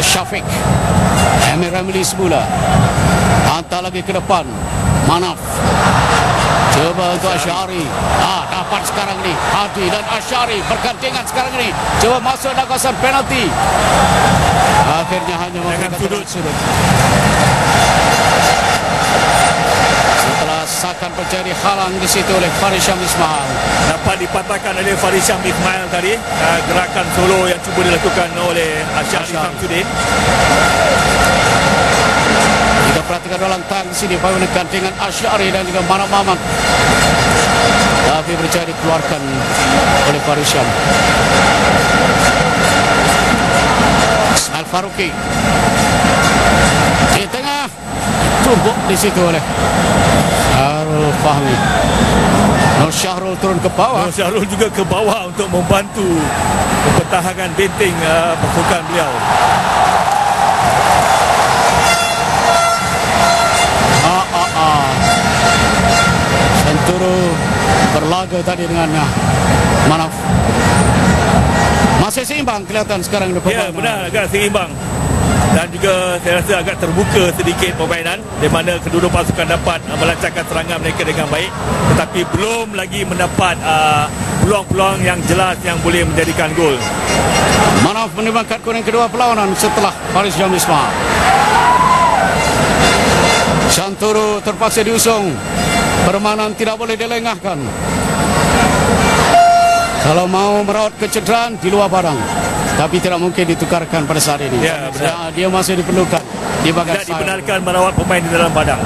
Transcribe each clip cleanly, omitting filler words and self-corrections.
Syafiq. Amir Ramli semula. Hantar lagi ke depan. Manaf. Coba untuk Asyari. Dapat sekarang ni. Hadi dan Asyari bergandengan sekarang ni. Coba masuk dalam kawasan penalti. Akhirnya hanya memberikan sudut. Setelah Sakan berjadi halang di situ oleh Faris Syam Ismail. Dapat dipatahkan oleh Faris Syam Ismail tadi. Gerakan solo yang cuba dilakukan oleh Asyari Samsudin. Kita perhatikan dalam tang di sini bagaimana gandengan Asyari dan juga Manaf Mamat. Tapi berjaya dikeluarkan oleh Faris Syam. Ismail Faruqi di tengah, tumbuk di situ oleh Syahrul Fahmi. Nur Syahrul turun ke bawah. Nur Syahrul juga ke bawah untuk membantu mempertahankan benteng pasukan beliau. Santoro berlaga tadi dengan Manaf. Masih seimbang kelihatan sekarang. Ya, benar, agak seimbang. Dan juga saya rasa agak terbuka sedikit permainan, di mana kedua-dua pasukan dapat melancarkan serangan mereka dengan baik, tetapi belum lagi mendapat peluang-peluang yang jelas yang boleh menjadikan gol. Manaf menerima kad kuning kedua perlawanan setelah Faris Syam Ismail. Santoro terpaksa diusung. Permainan tidak boleh dilengahkan. Kalau mau merawat kecederaan di luar padang, tapi tidak mungkin ditukarkan pada saat ini. Ya, benar. Dia masih diperlukan di bagian tidak dibenarkan merawat pemain di dalam padang.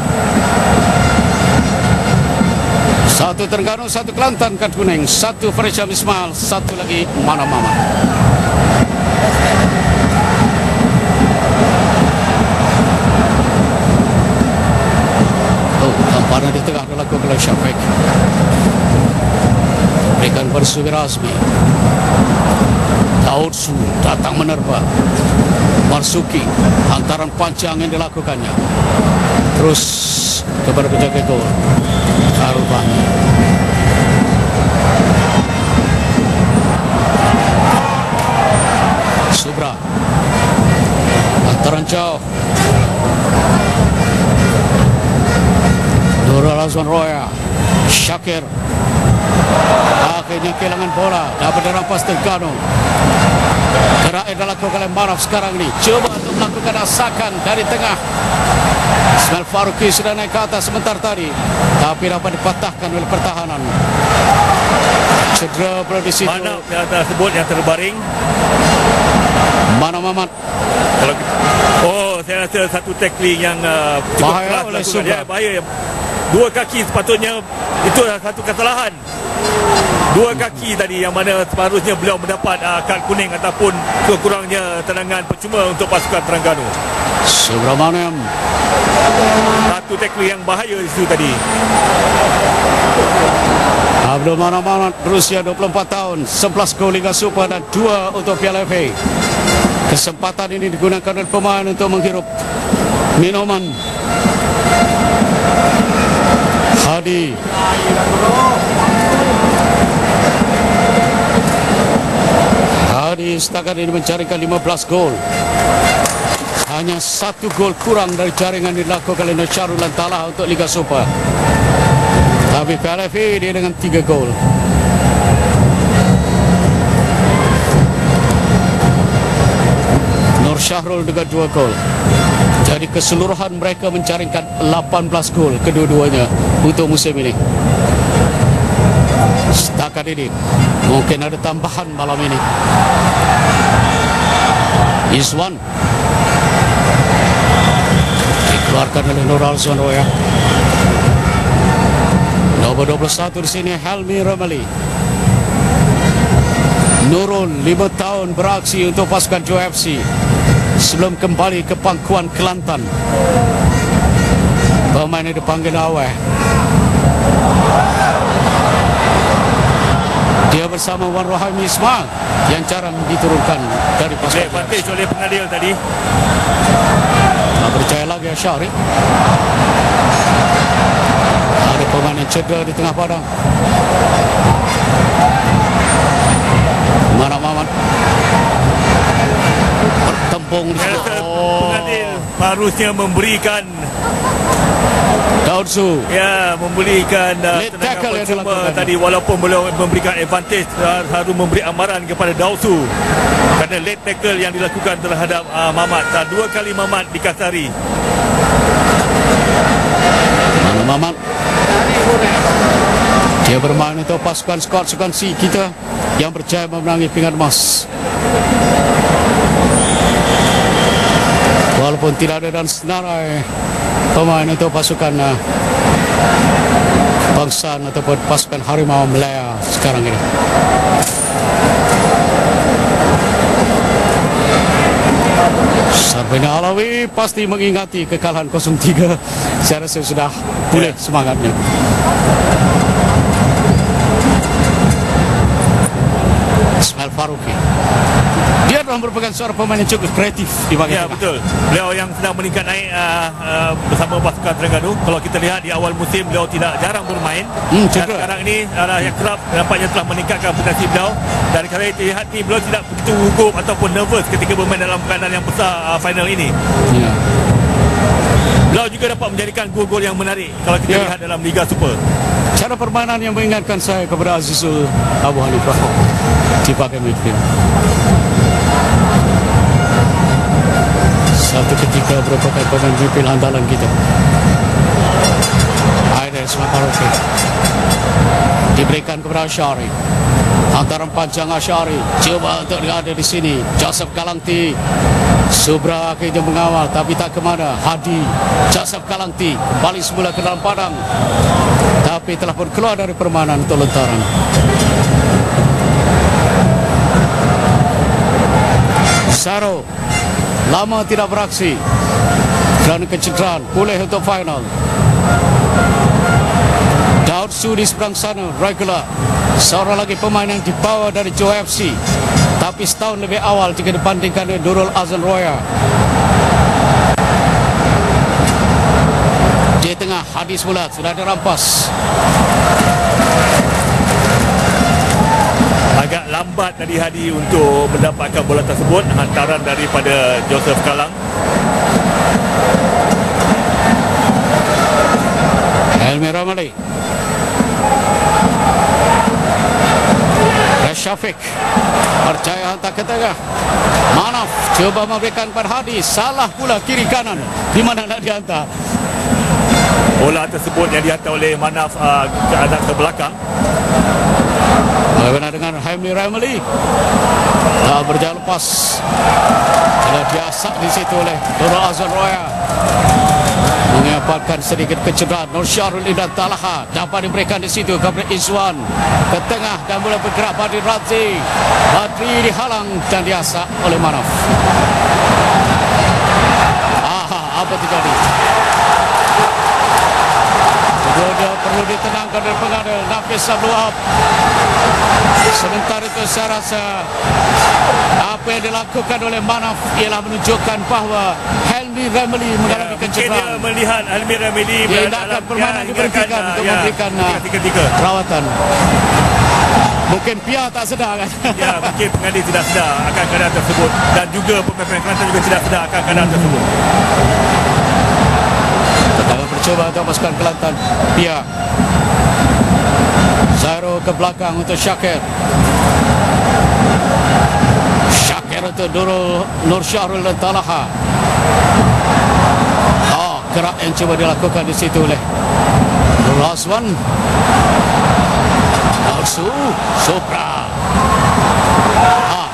Satu Terengganu, satu Kelantan kad kuning, satu Faris Syam Ismail, satu lagi Manaf Mamat. Tamparan di tengah dilakukan oleh Syafiq. Berikan Bersubi Razmi. Daudsu datang menerpa. Marsuki, hantaran panjang yang dilakukannya. Terus kepada penjaga gol Arubani. Subra, hantaran jauh. Nurul Azwan Roya, Syakir. Akhirnya kehilangan bola. Dapat dirampas Terengganu. Gerak yang dilakukan oleh Manaf sekarang ini. Coba untuk melakukan asakan dari tengah. Ismail Faruqi sudah naik ke atas sebentar tadi, tapi dapat dipatahkan oleh pertahanan. Cedera berada di situ. Manaf yang tersebut yang terbaring. Manaf Mamat. Saya rasa satu tackling yang cukup bahaya keras oleh dilakukan. Subra. Ya, bahaya. Dua kaki sepatutnya, itu adalah satu kesalahan. Dua kaki tadi yang mana seharusnya beliau mendapat kad kuning ataupun kekurangnya tendangan percuma untuk pasukan Terengganu. Subramaniam. Satu tackling yang bahaya di situ tadi. Abdul Manaf Mamat berusia 24 tahun, 11 gol Liga Super dan 2 untuk Piala FA. Kesempatan ini digunakan oleh pemain untuk menghirup minuman. Hadi. Hadi setakat ini mencarikan 15 gol. Hanya 1 gol kurang dari jaringan dilakukan oleh Syarul Lantalah untuk Liga Super. Tapi PLFA dia dengan 3 gol. Nur Syahrul dengan 2 gol. Jadi keseluruhan mereka mencaringkan 18 gol kedua-duanya untuk musim ini. Setakat ini mungkin ada tambahan malam ini. Izwan dikeluarkan oleh Nur Azwan Roya. Nomor 21 di sini Helmi Ramali. Nurul 5 tahun beraksi untuk pasukan Johor FC sebelum kembali ke pangkuan Kelantan. Pemain ini dipanggil Aweh. Dia bersama Wan Rohami Ismail yang jarang diturunkan dari pasukan. Advantage oleh pengadil tadi. Tak percaya lagi Asyari. Ada pemain yang cedera di tengah padang. Manaf Mamat. bertempung di Saya situ. rasa pengadil harusnya memberikan Daud Su. ya memberikan Late tendangan tackle yang percuma dilakukan. tadi, walaupun belum memberikan advantage, harus memberi amaran kepada Dausu kerana late tackle yang dilakukan terhadap Mamat. Dan 2 kali Mamat dikasari. Mana Mamat? Dia bermain untuk pasukan skuad sukan C kita yang berjaya memenangi pingat emas. Walaupun tidak ada dan senarai pemain untuk pasukan Bangsaan ataupun pasukan Harimau Melaya sekarang ini. Sarbina Alawi pasti mengingati kekalahan 0-3. Saya rasa sudah pulih semangatnya. Ismail Faruqi. Dia adalah merupakan seorang pemain yang cukup kreatif di bahagian Ya, tengah. betul. Beliau yang sedang meningkat naik bersama pasukan Terengganu. Kalau kita lihat di awal musim, beliau tidak jarang bermain. Dan cedera. sekarang ini yang kerap nampaknya telah meningkatkan potensi beliau. Dan kalau kita lihat ni, beliau tidak begitu gugup ataupun nervous ketika bermain dalam keadaan yang besar final ini. Ya. Beliau juga dapat menjadikan gol-gol yang menarik kalau kita Ya. lihat dalam Liga Super. Cara permainan yang mengingatkan saya kepada Azizul Abu Hanifah di bahagian midfield. Satu ketika merupakan pemain midfield andalan kita. Aida Ismail Faruqi diberikan kepada Asyari. Hantaran panjang Asyari, coba untuk ada di sini. Joseph Kalangti, Subra akhirnya mengawal tapi tak ke mana. Hadi, Joseph Kalangti kembali semula ke dalam padang, tapi telah pun keluar dari permainan untuk Lentaran. Saro lama tidak beraksi kerana kecederaan, pulih untuk final. Daud Su di seberang sana regular, seorang lagi pemain yang dibawa dari Johor FC, tapi setahun lebih awal jika dibandingkan dengan Nurul Azan Roya. Di tengah Hadis Mulat sudah dirampas. Agak lambat tadi Hadi untuk mendapatkan bola tersebut, hantaran daripada Joseph Kalang. Helmi Ramali, Syafiq percaya hantar ke tengah. Manaf cuba memberikan kepada Hadi, salah pula kiri kanan di mana nak dihantar. Bola tersebut yang dihantar oleh Manaf ke arah ke belakang. Bagaimana dengan Helmi Ramali? Berjalan lepas. Telah diasak di situ oleh Nurul Azan Roya. Mengampakkan sedikit kecederaan. Nur Syahrul Indah Talaha dapat diberikan di situ kepada Izwan ke tengah dan mula bergerak Badri Razi. Badri dihalang dan diasak oleh Manaf. Apa terjadi? Kedua-dua perlu ditenangkan oleh pengadil Nafis Abdul Wahab. Sementara itu saya rasa apa yang dilakukan oleh Manaf ialah menunjukkan bahawa Helmi Ramli mengalami Mungkin kecederaan. dia melihat Helmi Ramli Dia tindakan permainan diberhentikan untuk memberikan ketika perawatan. Mungkin Pia tak sedar kan? ya, mungkin pengadil tidak sedar akan keadaan tersebut, dan juga pemain Kelantan juga tidak sedar akan keadaan tersebut. Tendangan percuba untuk pasukan Kelantan. Pia Zairo ke belakang untuk Syakir. Syakir untuk Nur Syahrul dan Talaha. Gerak yang cuba dilakukan di situ oleh Nurul Azwan. Su Supra.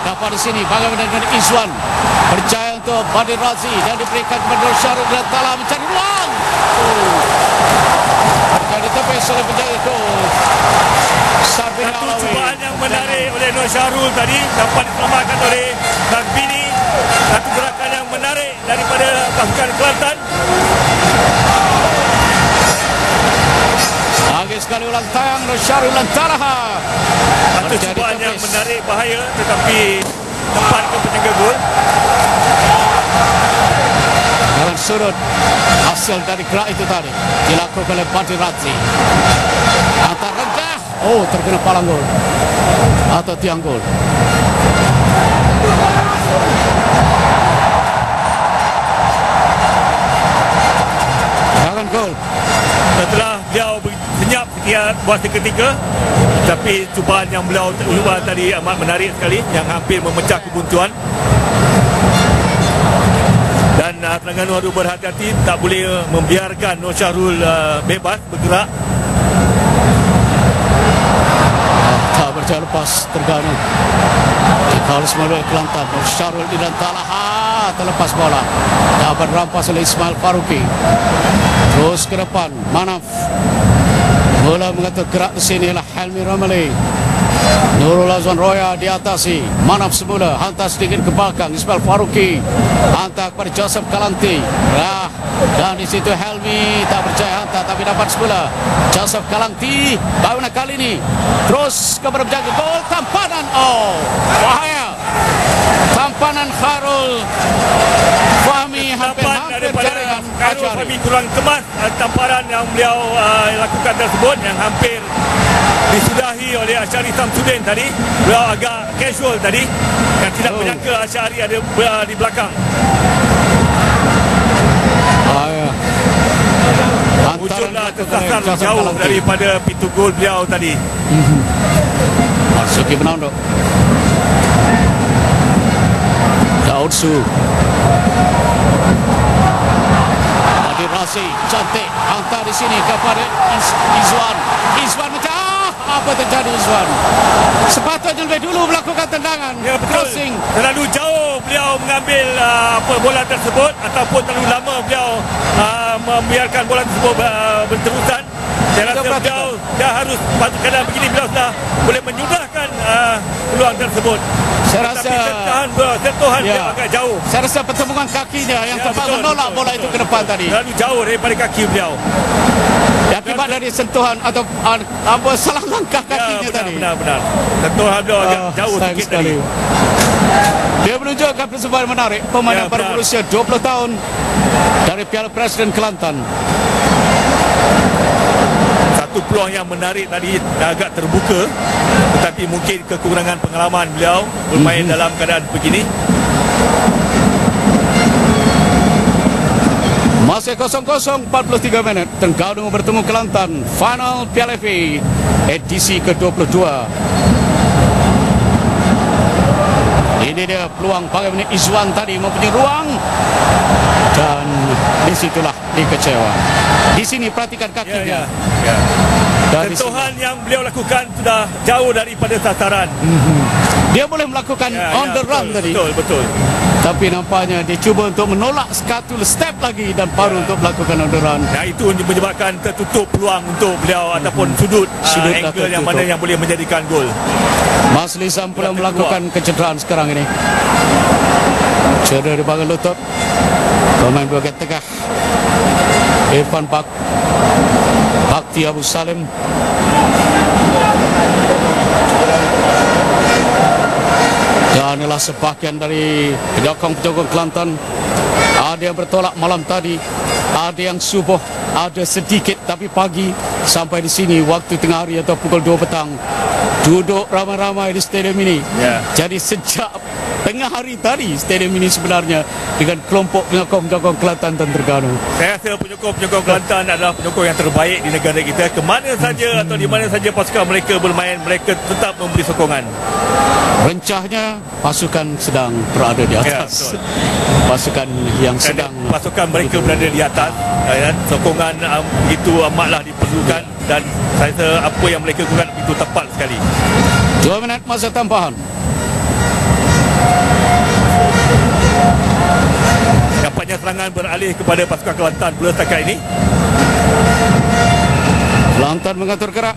Dapat di sini bagaimana dengan Izwan. Berjaya untuk Badri Razi dan diberikan kepada Nur Syahrul dan Talaha mencari ruang. Berjaya ditepis oleh penjaga gol. Sarbini Satu Alawi. cubaan yang menarik oleh Nur Syahrul tadi dapat diselamatkan oleh Sarbini. Satu gerakan yang menarik daripada pasukan Kelantan. Lagi sekali ulang tayang Nur Syahrul dan Talaha. Satu cubaan yang menarik, bahaya, tetapi tepat ke penjaga gol. Dalam sudut hasil dari gerak itu tadi dilakukan oleh Badri Razi. Antar rendah. Terkena palang gol atau tiang gol. Jangan gol. Setelah beliau senyap setiap buat seketika, tapi cubaan yang beliau ubah tadi amat menarik sekali, yang hampir memecah kebuntuan. Dan Terengganu harus berhati-hati, tak boleh membiarkan Nur Syahrul bebas bergerak. Tak berjaya lepas Terengganu. Dikawal semula Kelantan. Nur Syahrul di dalam talah. Terlepas bola. Dapat rampas oleh Ismail Faruqi. Terus ke depan. Manaf. Mula mengatur gerak di sini adalah Helmi Ramli. Nurul Azwan Roya diatasi. Manaf semula. Hantar sedikit ke belakang. Ismail Faruqi. Hantar kepada Joseph Kalanti. Dan di situ Helmi tak percaya hantar, tapi dapat semula. Joseph Kalanti. Bagaimana kali ini? Terus kepada penjaga gol. Tampanan. Oh, bahaya. Tampanan Khairul Fahmi hampir jaringan Khairul Fahmi kurang kemas tamparan yang beliau lakukan tersebut, yang hampir disudahi oleh Asyari Samsudin tadi. Beliau agak casual tadi dan tidak menyangka Asyari ada di belakang. Muncullah kesasar jauh daripada pintu gol beliau tadi. Masuki Bernardo. Daud Su. Adil Rasi cantik hantar di sini kepada Izwan. Izwan macam apa terjadi Izwan? Sepatutnya lebih dulu melakukan tendangan. Ya, betul. Crossing. Terlalu jauh beliau mengambil bola tersebut, ataupun terlalu lama beliau membiarkan bola tersebut berterusan. Saya rasa beliau dah harus, kadang begini beliau sudah boleh menyudahkan peluang tersebut. Saya rasa sentuhan dia agak jauh. Saya rasa pertemuan kakinya yang tepat menolak bola itu ke depan tadi. Terlalu jauh daripada kaki beliau. Akibat dari sentuhan atau salah langkah kakinya tadi. Benar. Sentuhan beliau agak jauh sikit tadi. Dia menunjukkan persembahan menarik. Pemain baru berusia 20 tahun dari Piala Presiden Kelantan. Satu peluang yang menarik tadi, agak terbuka, tetapi mungkin kekurangan pengalaman beliau bermain dalam keadaan begini. Masih 0-0, 43 minit. Terengganu bertemu Kelantan. Final Piala FA edisi ke-22. Ini dia peluang bagaimana Izwan tadi mempunyai ruang, dan disitulah dikecewa. Di sini perhatikan kakinya. Sentuhan yang beliau lakukan sudah jauh daripada sasaran. Dia boleh melakukan on the run tadi. Betul. Tapi nampaknya dia cuba untuk menolak satu step lagi dan baru untuk melakukan on the run. Itu menyebabkan tertutup peluang untuk beliau, ataupun sudut angle yang mana yang boleh menjadikan gol. Mas Lizam pula melakukan kecederaan sekarang ini. Cedera di bahagian lutut. Pemain bahagian tengah Irfan Bakti Abu Salim. Dan inilah sebahagian dari penyokong-penyokong Kelantan. Ada yang bertolak malam tadi, ada yang subuh, ada sedikit tapi pagi sampai di sini waktu tengah hari atau pukul 2 petang. Duduk ramai-ramai di stadium ini. Jadi sejak tengah hari tadi stadium ini sebenarnya dengan kelompok penyokong-penyokong Kelantan dan Terengganu. Saya rasa penyokong-penyokong Kelantan adalah penyokong yang terbaik di negara kita. Ke mana saja atau di mana saja pasukan mereka bermain, mereka tetap memberi sokongan. Rencahnya pasukan sedang berada di atas. Pasukan yang sedang, pasukan mereka berada di atas. Sokongan itu amatlah diperlukan, dan saya rasa apa yang mereka lakukan itu tepat sekali. 2 minit masa tambahan. Dapatnya serangan beralih kepada pasukan Kelantan pula setakat ini. Kelantan mengatur gerak.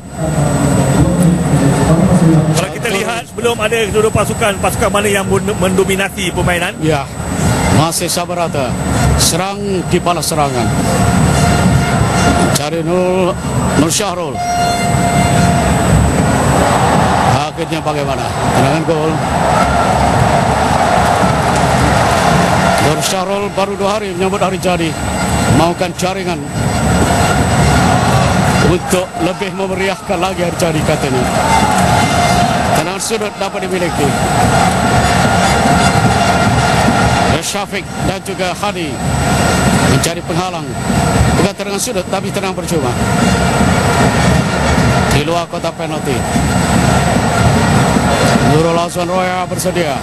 Kalau kita lihat, belum ada kedua pasukan mana yang mendominasi permainan. Ya, masih sabar rata. Serang di balas serangan. Cari Nur Syahrul. Akhirnya bagaimana? Tendangan gol. Nur Syahrul baru 2 hari menyambut hari jadi. Maukan jaringan untuk lebih memeriahkan lagi hari jadi katanya. Tendangan sudut dapat dimiliki. Syafiq dan juga Hadi mencari penghalang, berkata dengan sudut tapi tenang percuma di luar kotak penalti. Nurul Azwan Roya bersedia.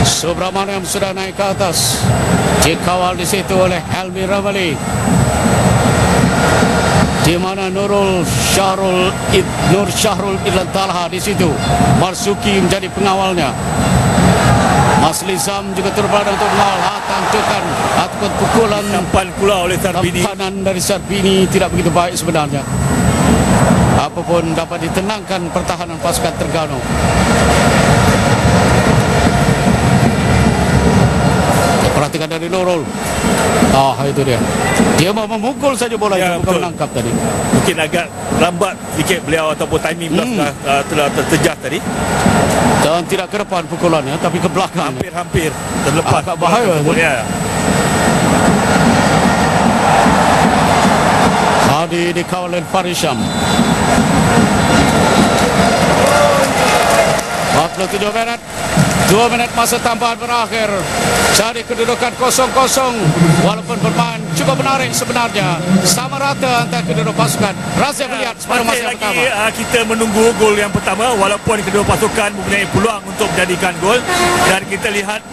Subramaniam sudah naik ke atas, dikawal di situ oleh Helmi Ramali, di mana Nur Syahrul Idlan Talha di situ. Marsuki menjadi pengawalnya. Mas Lizam juga terberada untuk mengawal. Tantukan ataupun pukulan Sampan pula oleh Sarbini. Kanan dari Sarbini tidak begitu baik sebenarnya. Apapun dapat ditenangkan pertahanan pasukan Terengganu. Perhatikan dari Nurul. Itu dia. Dia mau memukul saja bola itu, bukan menangkap tadi. Mungkin agak lambat sedikit beliau ataupun timing beliau telah terjejas tadi. Dan tidak ke depan pukulannya, tapi ke belakang. Hampir terlepas. Agak bahaya. Hadi dikawal oleh Farisham. 47 menit. 2 menit masa tambahan berakhir. Jadi kedudukan 0-0. Walaupun bermain cukup menarik sebenarnya. Sama rata antara kedua pasukan. Razia melihat separuh masa yang pertama. Kita menunggu gol yang pertama. Walaupun kedua pasukan mempunyai peluang untuk menjadikan gol. Dan kita lihat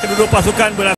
kedua pasukan